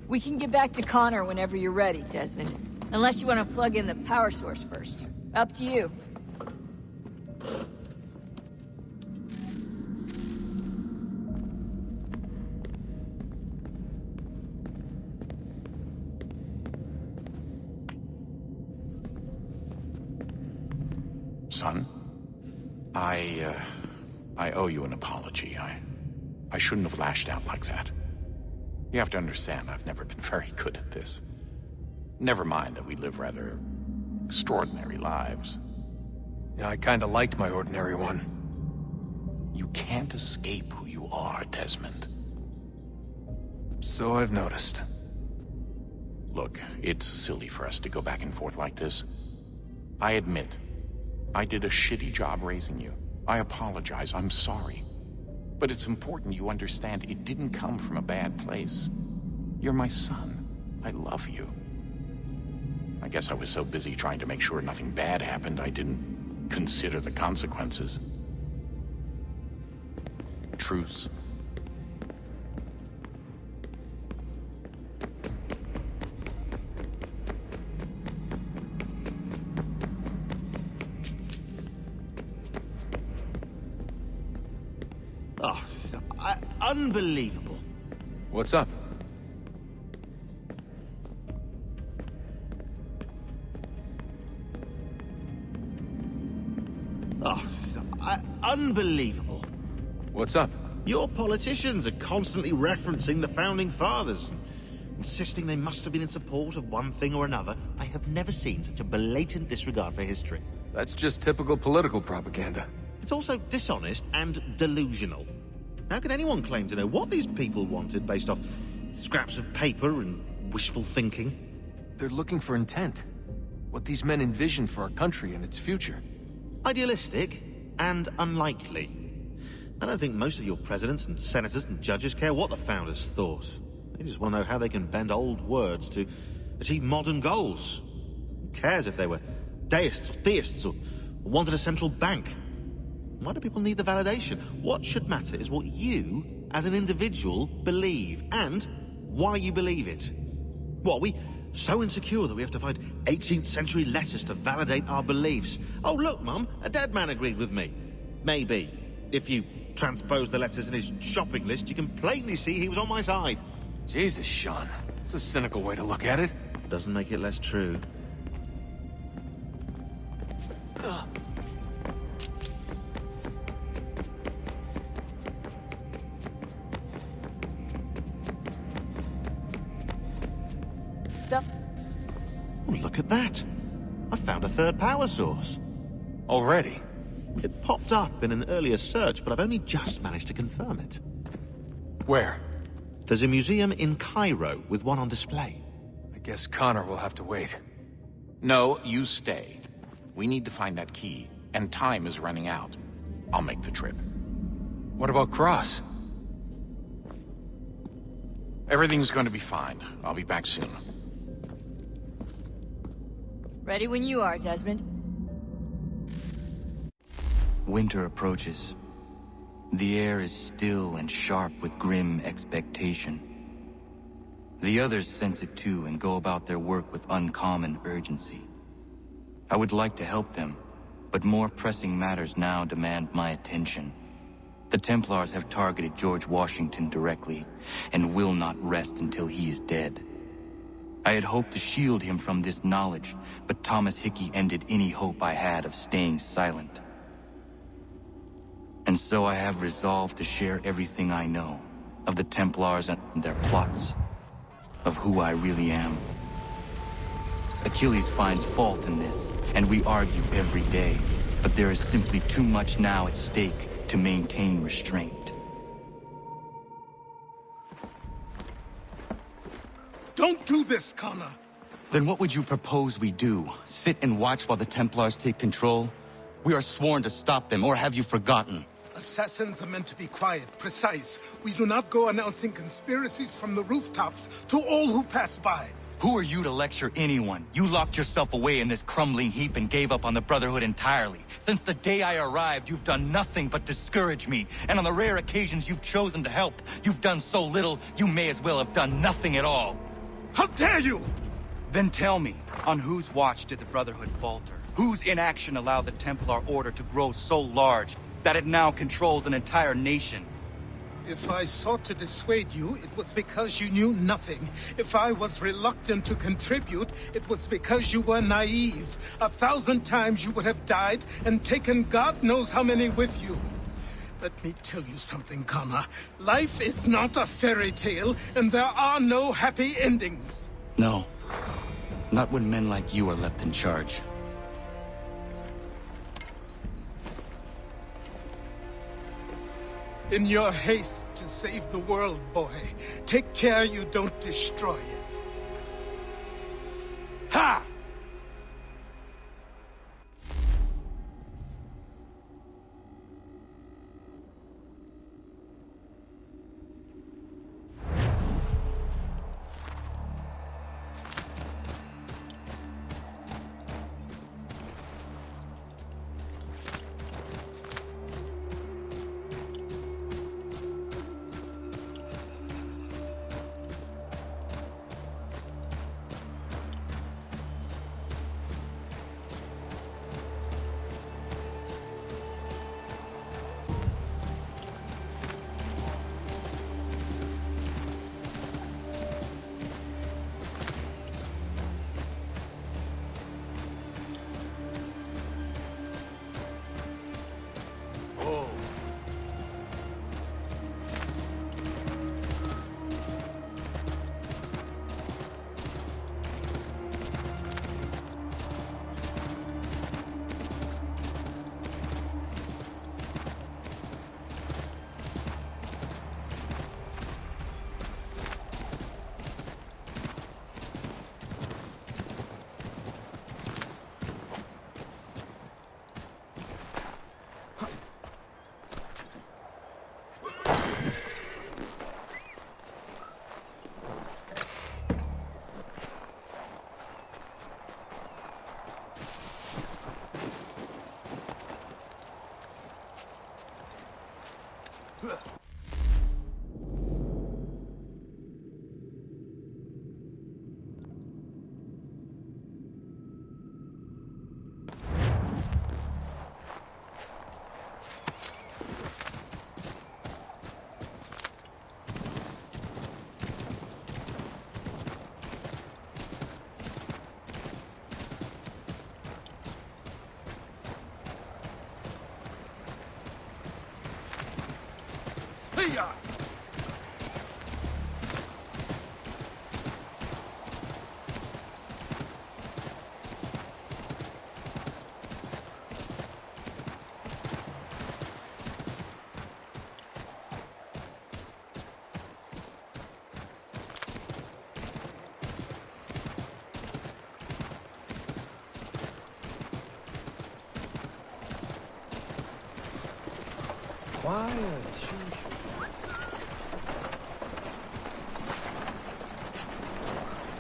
We can get back to Connor whenever you're ready, Desmond. Unless you want to plug in the power source first. Up to you. Son, I owe you an apology. I shouldn't have lashed out like that. You have to understand, I've never been very good at this. Never mind that we live rather extraordinary lives. Yeah, I kinda liked my ordinary one. You can't escape who you are, Desmond. So I've noticed. Look, it's silly for us to go back and forth like this. I admit, I did a shitty job raising you. I apologize, I'm sorry. But it's important you understand it didn't come from a bad place. You're my son. I love you. I guess I was so busy trying to make sure nothing bad happened, I didn't consider the consequences. Truce. Oh, unbelievable. What's up? Oh, unbelievable. What's up? Your politicians are constantly referencing the Founding Fathers, insisting they must have been in support of one thing or another. I have never seen such a blatant disregard for history. That's just typical political propaganda. It's also dishonest and delusional. How can anyone claim to know what these people wanted based off scraps of paper and wishful thinking? They're looking for intent. What these men envision for our country and its future. Idealistic and unlikely. I don't think most of your presidents and senators and judges care what the founders thought. They just want to know how they can bend old words to achieve modern goals. Who cares if they were deists or theists or wanted a central bank? Why do people need the validation? What should matter is what you, as an individual, believe, and why you believe it. What, are we so insecure that we have to find 18th century letters to validate our beliefs? Oh, look, Mum, a dead man agreed with me. Maybe. If you transpose the letters in his shopping list, you can plainly see he was on my side. Jesus, Sean. It's a cynical way to look at it. Doesn't make it less true. So, Oh, look at that. I found a third power source. Already? It popped up in an earlier search, but I've only just managed to confirm it. Where? There's a museum in Cairo with one on display. I guess Connor will have to wait. No, you stay. We need to find that key, and time is running out. I'll make the trip. What about Cross? Everything's going to be fine. I'll be back soon. ready when you are, Desmond. Winter approaches. The air is still and sharp with grim expectation. The others sense it too and go about their work with uncommon urgency. I would like to help them, but more pressing matters now demand my attention. The Templars have targeted George Washington directly, and will not rest until he is dead. I had hoped to shield him from this knowledge, but Thomas Hickey ended any hope I had of staying silent. And so I have resolved to share everything I know of the Templars and their plots, of who I really am. Achilles finds fault in this, and we argue every day, but there is simply too much now at stake to maintain restraint. Don't do this, Connor! Then what would you propose we do? Sit and watch while the Templars take control? We are sworn to stop them, or have you forgotten? Assassins are meant to be quiet, precise. We do not go announcing conspiracies from the rooftops to all who pass by. Who are you to lecture anyone? You locked yourself away in this crumbling heap and gave up on the Brotherhood entirely. Since the day I arrived, you've done nothing but discourage me. And on the rare occasions you've chosen to help, you've done so little, you may as well have done nothing at all. How dare you! Then tell me, on whose watch did the Brotherhood falter? Whose inaction allowed the Templar Order to grow so large that it now controls an entire nation? If I sought to dissuade you, it was because you knew nothing. If I was reluctant to contribute, it was because you were naive. 1,000 times you would have died and taken God knows how many with you. Let me tell you something, Connor. Life is not a fairy tale, and there are no happy endings. No. Not when men like you are left in charge. In your haste to save the world, boy, take care you don't destroy it. Ha!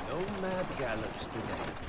No mad gallops today.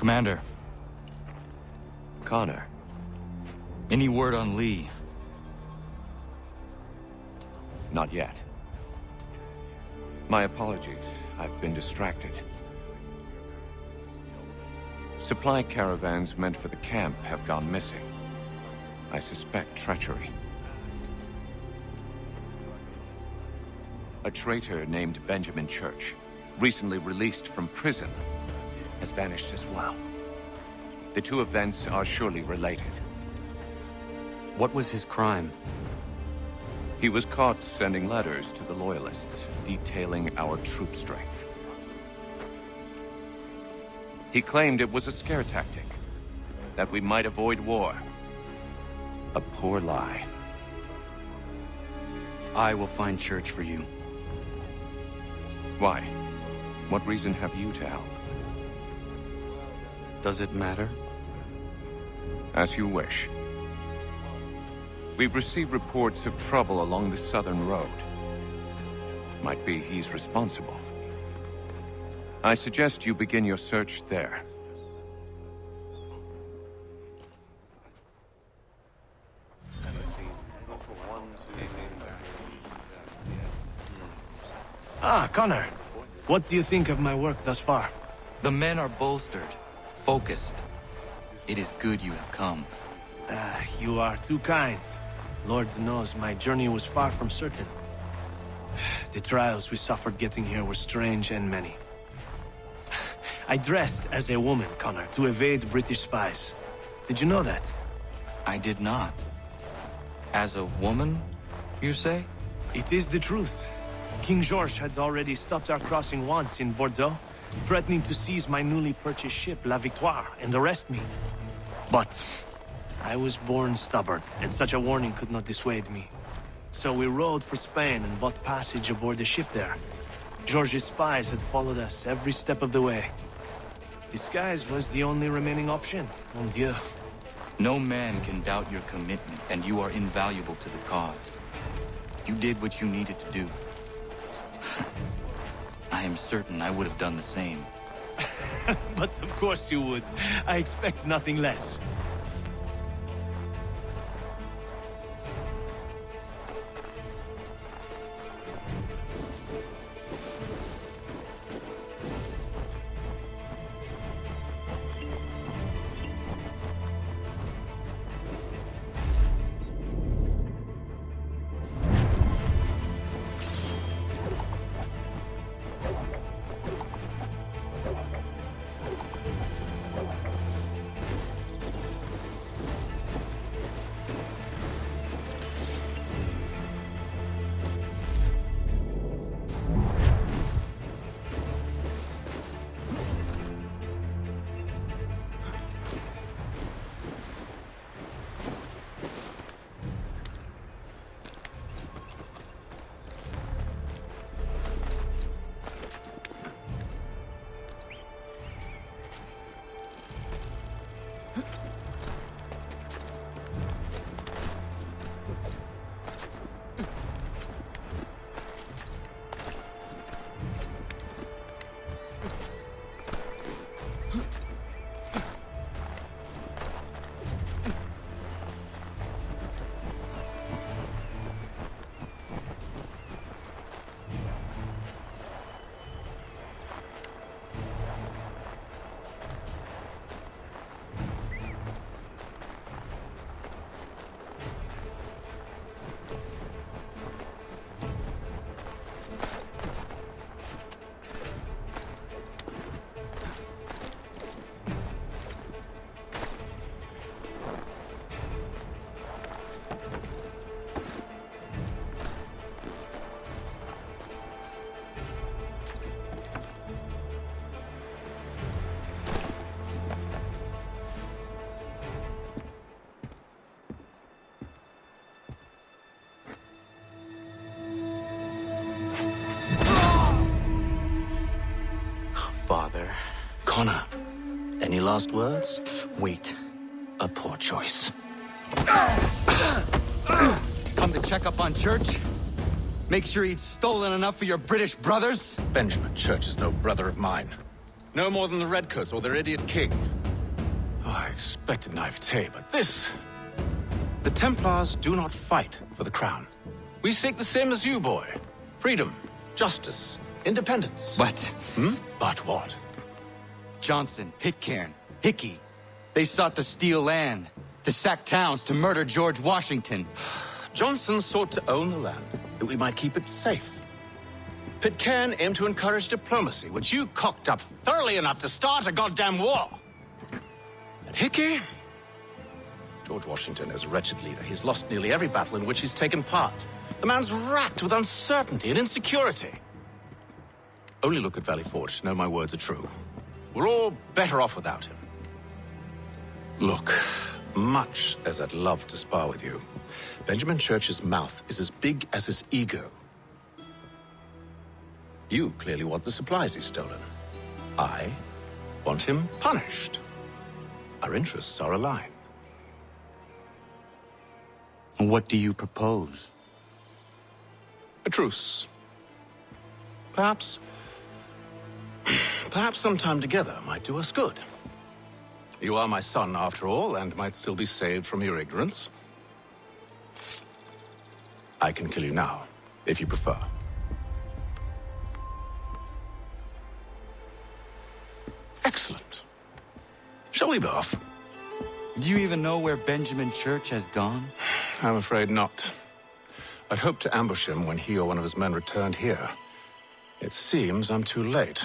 Commander, Connor. any word on Lee? Not yet. My apologies. I've been distracted. Supply caravans meant for the camp have gone missing. I suspect treachery. A traitor named Benjamin Church, recently released from prison, has vanished as well. The two events are surely related. What was his crime? He was caught sending letters to the Loyalists, detailing our troop strength. He claimed it was a scare tactic, that we might avoid war. A poor lie. I will find Church for you. Why? What reason have you to help? Does it matter? As you wish. We've received reports of trouble along the southern road. Might be he's responsible. I suggest you begin your search there. Ah, Connor. What do you think of my work thus far? The men are bolstered, focused. It is good you have come. You are too kind. Lord knows my journey was far from certain. The trials we suffered getting here were strange and many. I dressed as a woman, Connor, to evade British spies. Did you know that? I did not. As a woman, you say? It is the truth. King George had already stopped our crossing once in Bordeaux, threatening to seize my newly purchased ship, La Victoire, and arrest me. But I was born stubborn, and such a warning could not dissuade me. So we rode for Spain and bought passage aboard the ship there. George's spies had followed us every step of the way. Disguise was the only remaining option, mon Dieu. No man can doubt your commitment, and you are invaluable to the cause. You did what you needed to do. I am certain I would have done the same. But of course you would. I expect nothing less. last words? Wait. A poor choice. Come to check up on Church? Make sure he'd stolen enough for your British brothers? Benjamin Church is no brother of mine. No more than the Redcoats or their idiot king. Oh, I expected naivete, but this... The Templars do not fight for the crown. We seek the same as you, boy. Freedom, justice, independence. But... But what? Johnson, Pitcairn, Hickey. They sought to steal land, to sack towns, to murder George Washington. Johnson sought to own the land, that we might keep it safe. Pitcairn aimed to encourage diplomacy, which you cocked up thoroughly enough to start a goddamn war. And Hickey? George Washington is a wretched leader. He's lost nearly every battle in which he's taken part. The man's racked with uncertainty and insecurity. Only look at Valley Forge to know my words are true. We're all better off without him. Look, much as I'd love to spar with you, Benjamin Church's mouth is as big as his ego. You clearly want the supplies he's stolen. I want him punished. Our interests are aligned. What do you propose? A truce. Perhaps some time together might do us good. You are my son, after all, and might still be saved from your ignorance. I can kill you now, if you prefer. Excellent. Shall we be off? Do you even know where Benjamin Church has gone? I'm afraid not. I'd hoped to ambush him when he or one of his men returned here. It seems I'm too late.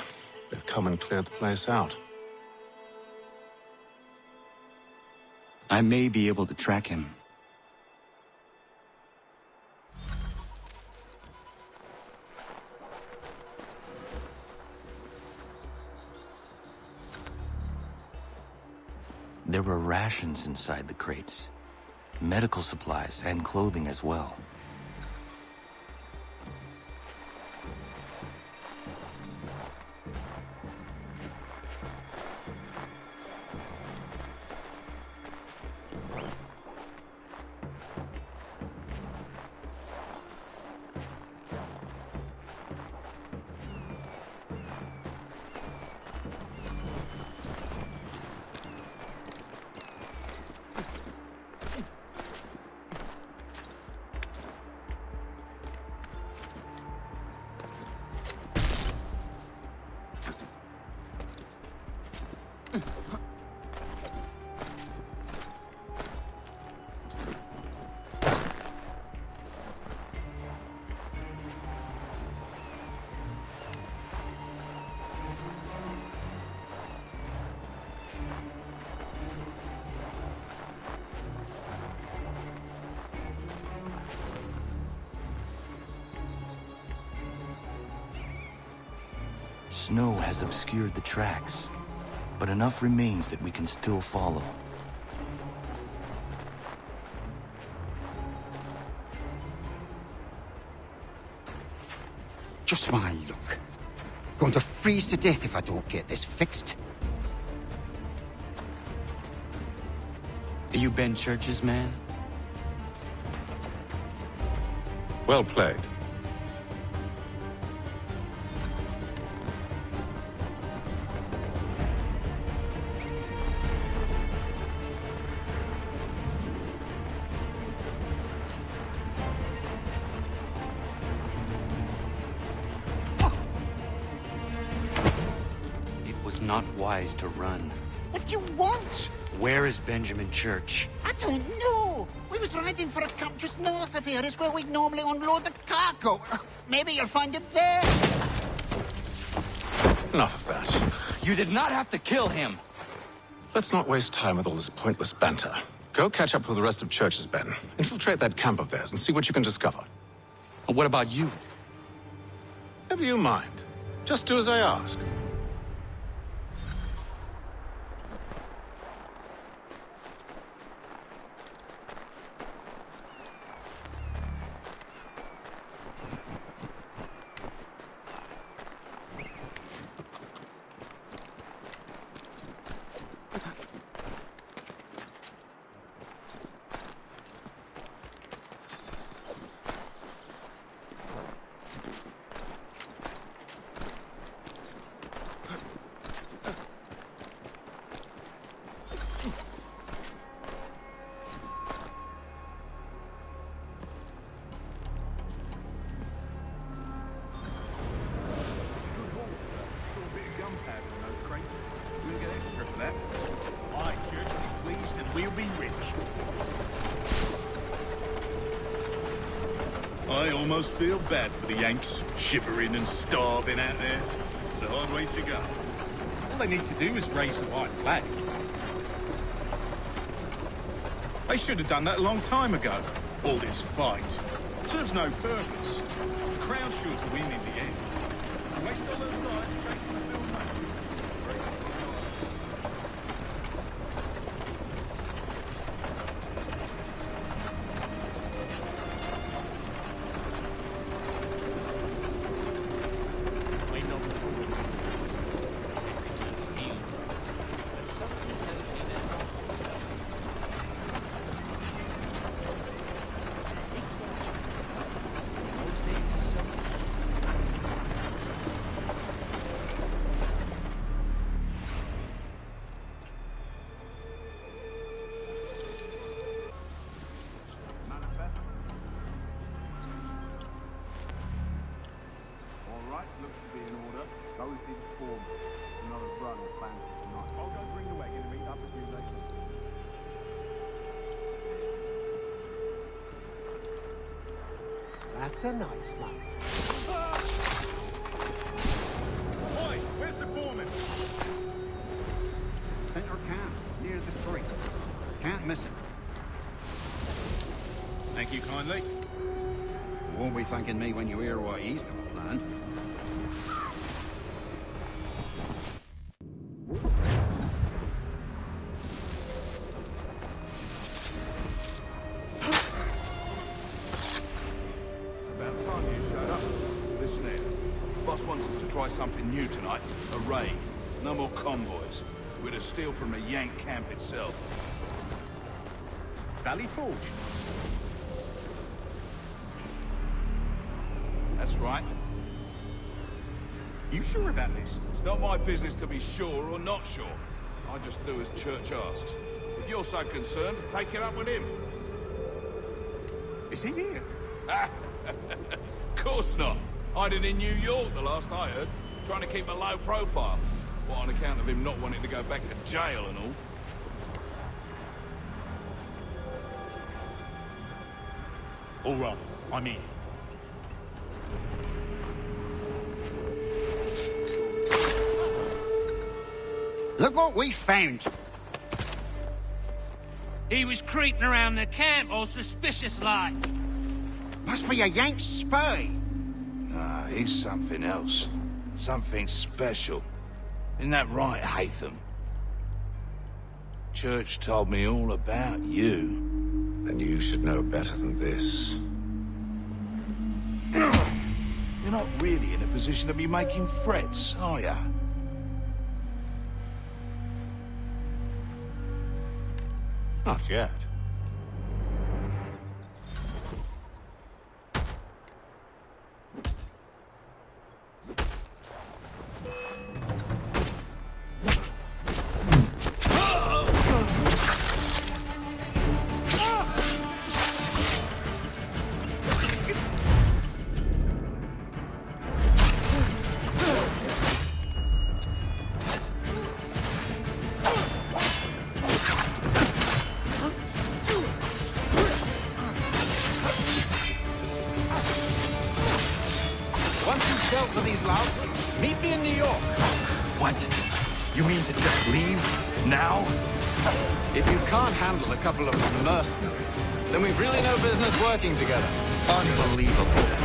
They've come and cleared the place out. I may be able to track him. There were rations inside the crates. Medical supplies and clothing as well. Snow has obscured the tracks, but enough remains that we can still follow. Just my luck. Going to freeze to death if I don't get this fixed. Are you Ben Church's man? Well played. Not wise to run. What do you want? Where is Benjamin Church? I don't know. We was riding for a camp just north of here. Is where we'd normally unload the cargo. Maybe you'll find him there. Enough of that. You did not have to kill him. Let's not waste time with all this pointless banter. Go catch up with the rest of Church's men. Infiltrate that camp of theirs and see what you can discover. What about you? Never you mind. Just do as I ask. I almost feel bad for the Yanks, shivering and starving out there. It's a hard way to go. All they need to do is raise the white flag. They should have done that a long time ago. All this fight serves no purpose. The Crown's sure to win in the end. Waste all those lives taking the film money. That's a nice mouse. Oi, where's the foreman? Center camp, near the creek. Can't miss it. Thank you kindly. You won't be thanking me when you hear what he's got planned. Something new tonight. A raid. No more convoys. We're to steal from the Yank camp itself. Valley Forge? That's right. You sure about this? It's not my business to be sure or not sure. I just do as Church asks. If you're so concerned, take it up with him. Is he here? Of course not. Hiding in New York, the last I heard. Trying to keep a low profile. What, on account of him not wanting to go back to jail and all? All right, I'm in. Look what we found. He was creeping around the camp all suspicious-like. Must be a Yank spy. Nah, he's something else. Something special. Isn't that right, Hatham? Church told me all about you. And you should know better than this. You're not really in a position to be making threats, are ya? Not yet. Meet me in New York. What? You mean to just leave? Now? If you can't handle a couple of mercenaries, then we've really no business working together. Unbelievable.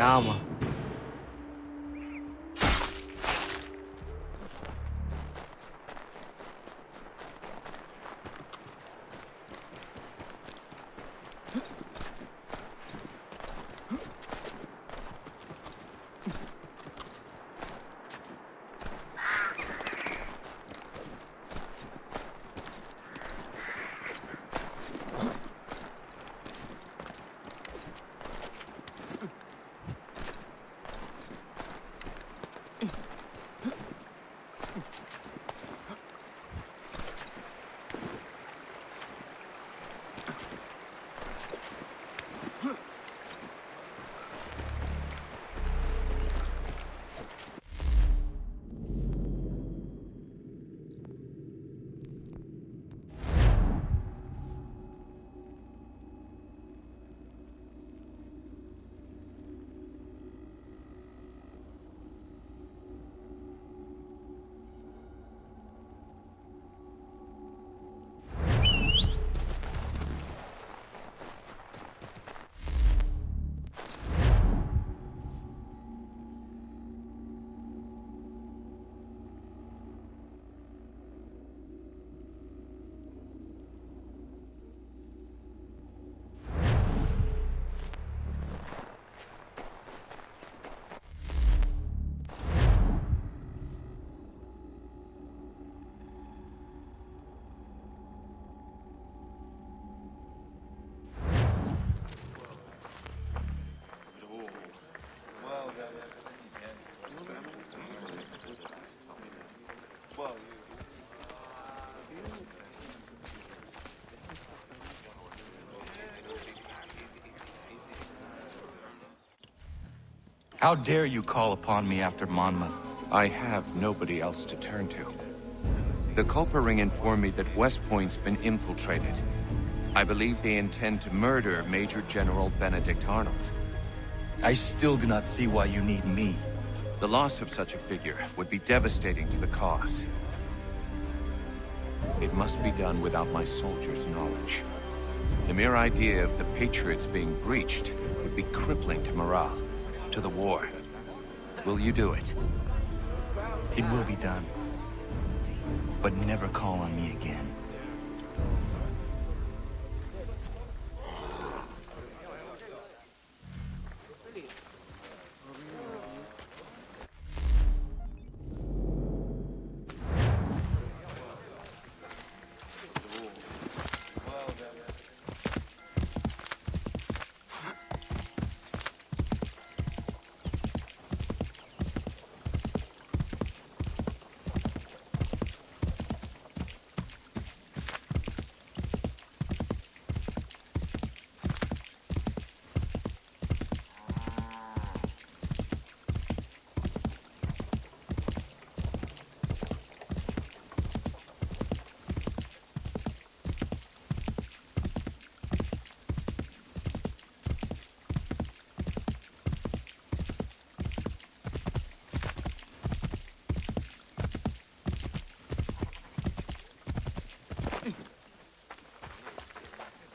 Calma. How dare you call upon me after Monmouth? I have nobody else to turn to. The Culper Ring informed me that West Point's been infiltrated. I believe they intend to murder Major General Benedict Arnold. I still do not see why you need me. The loss of such a figure would be devastating to the cause. It must be done without my soldiers' knowledge. The mere idea of the Patriots being breached would be crippling to morale, to the war. Will you do it? It will be done. But never call on me again.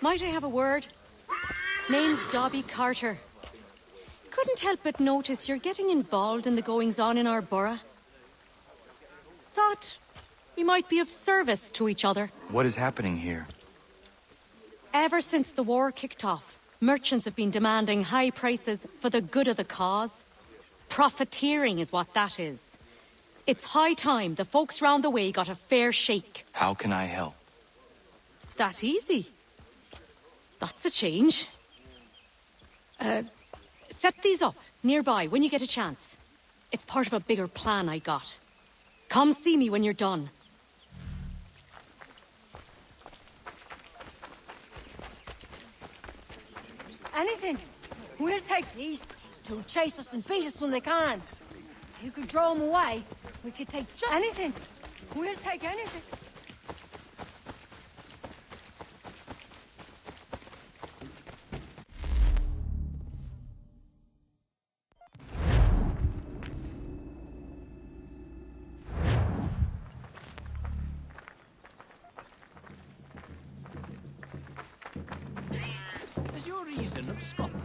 Might I have a word? Name's Dobby Carter. Couldn't help but notice you're getting involved in the goings-on in our borough. Thought we might be of service to each other. What is happening here? Ever since the war kicked off, merchants have been demanding high prices for the good of the cause. Profiteering is what that is. It's high time the folks round the way got a fair shake. How can I help? That easy. That's a change. Set these up nearby when you get a chance. It's part of a bigger plan I got. Come see me when you're done. Anything. We'll take these to chase us and beat us when they can. You could draw them away. We could take just anything. We'll take anything. Is your reason of stopping?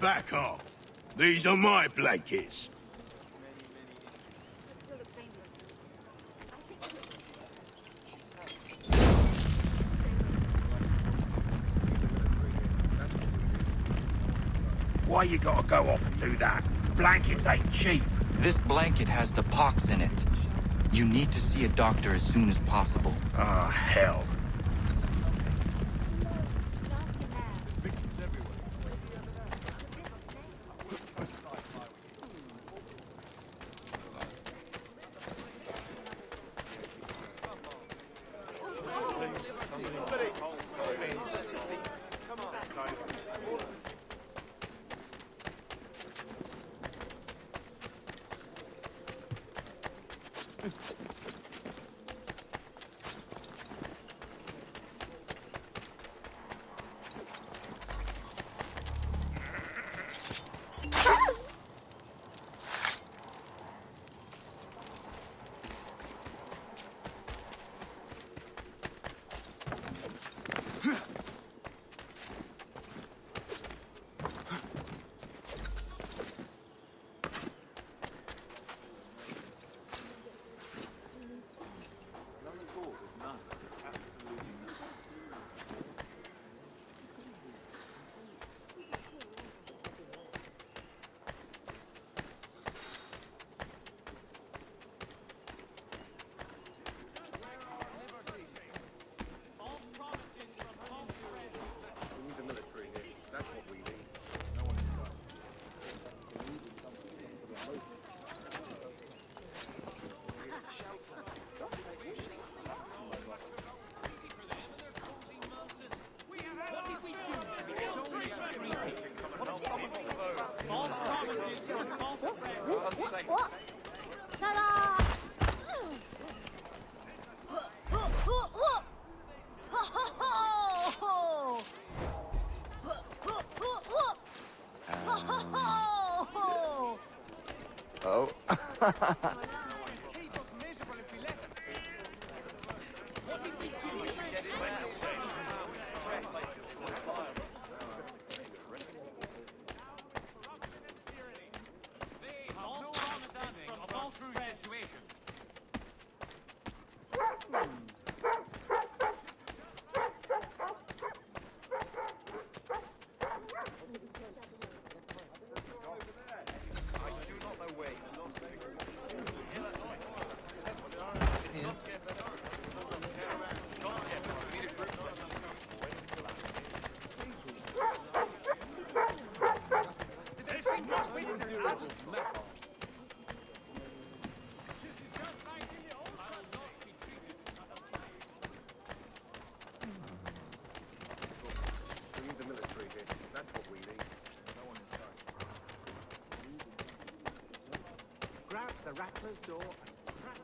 Back off. These are my blankets. Why you gotta go off and do that? Blankets ain't cheap. This blanket has the pox in it. You need to see a doctor as soon as possible. Ah, hell. What? Ta-da! Oh. Grab the rattler's door and crack.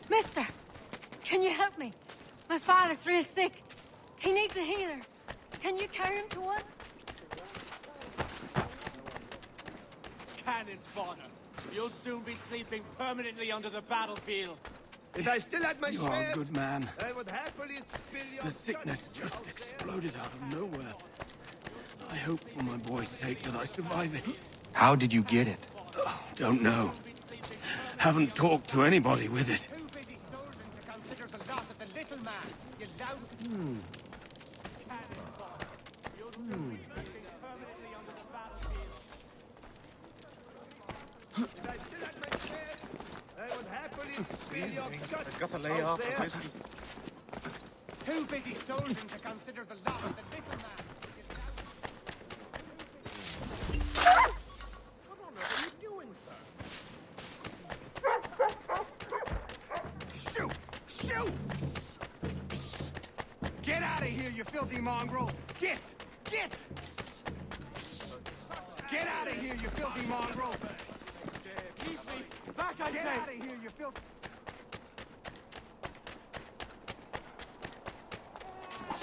Mister, can you help me? My father's real sick. He needs a healer. Can you carry him to one? Cannon fodder. You'll soon be sleeping permanently under the battlefield. If I still had my You are a share, good man. I would happily spill your The sickness just exploded out of nowhere. I hope for my boy's sake that I survive it. How did you get it? Oh, don't know. Haven't talked to anybody with it. Too busy soldiering to consider the lot of the little man, you louse. Cannon fodder. You'll soon be sleeping permanently under the battlefield. If I still had my share, I would happily spill your guts. I've got to lay off the whiskey. Too busy soldiering to consider the lot of the little man. What on earth are you doing, sir? Shoot! Shoot! Get out of here, you filthy mongrel! Get! Get! Get out of here, you filthy mongrel! Keep me back, I say! Get out of here, you filthy...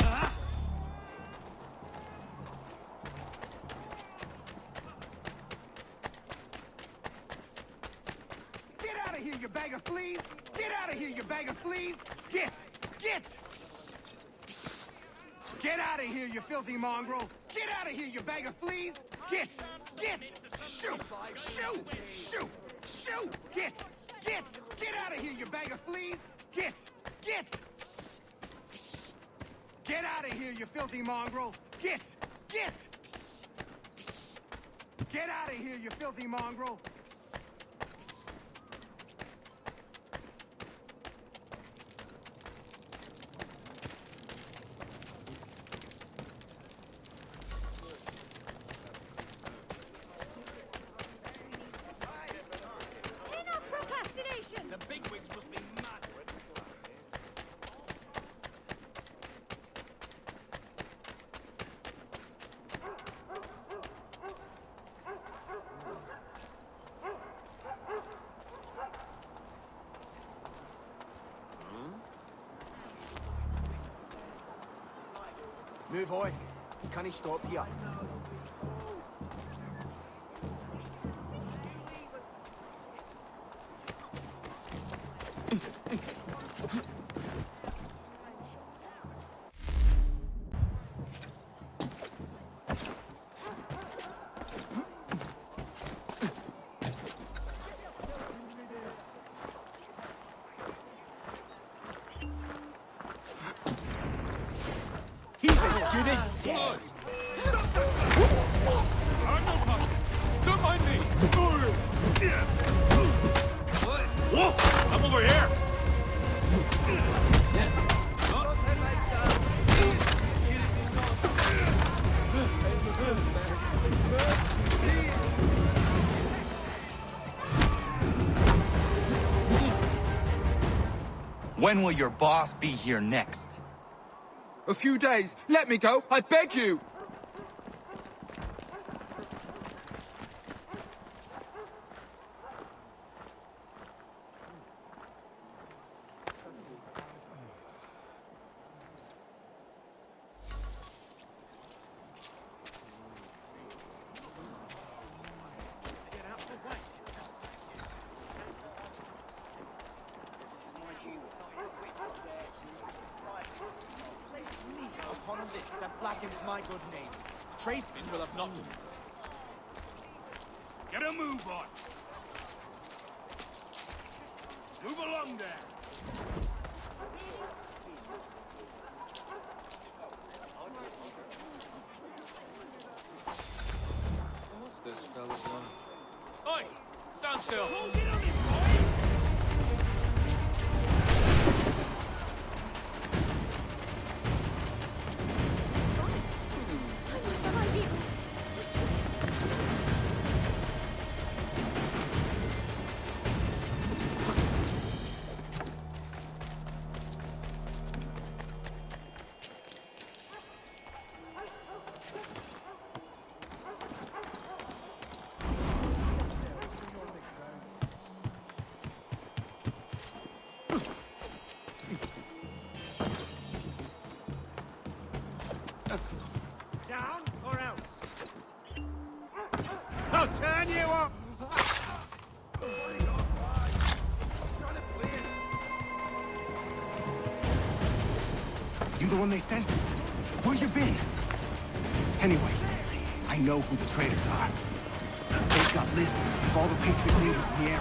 Ah! bag of fleas! Get out of here, you bag of fleas! Get! Get out of here, you filthy mongrel! Get out of here, you bag of fleas! Get! Shoot! Get out of here, you bag of fleas! Get! Get out of here, you filthy mongrel! Get out of here, you filthy mongrel! Enough procrastination! The bigwigs must be mad. Move on. Can he stop here? He's as good as dead. Don't mind me! Whoa! I'm over here! When will your boss be here next? A few days. Let me go, I beg you! Upon this, that blackens my good name. Tradesmen will have not. Get a move on. Move along there. What's this fella's on? Oi! Stand still! Down or else? I'll turn you up! You the one they sent? Where you been? Anyway, I know who the traitors are. They've got lists of all the Patriot leaders in the area.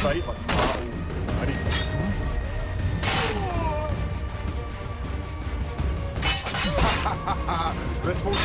Fight like Let's hold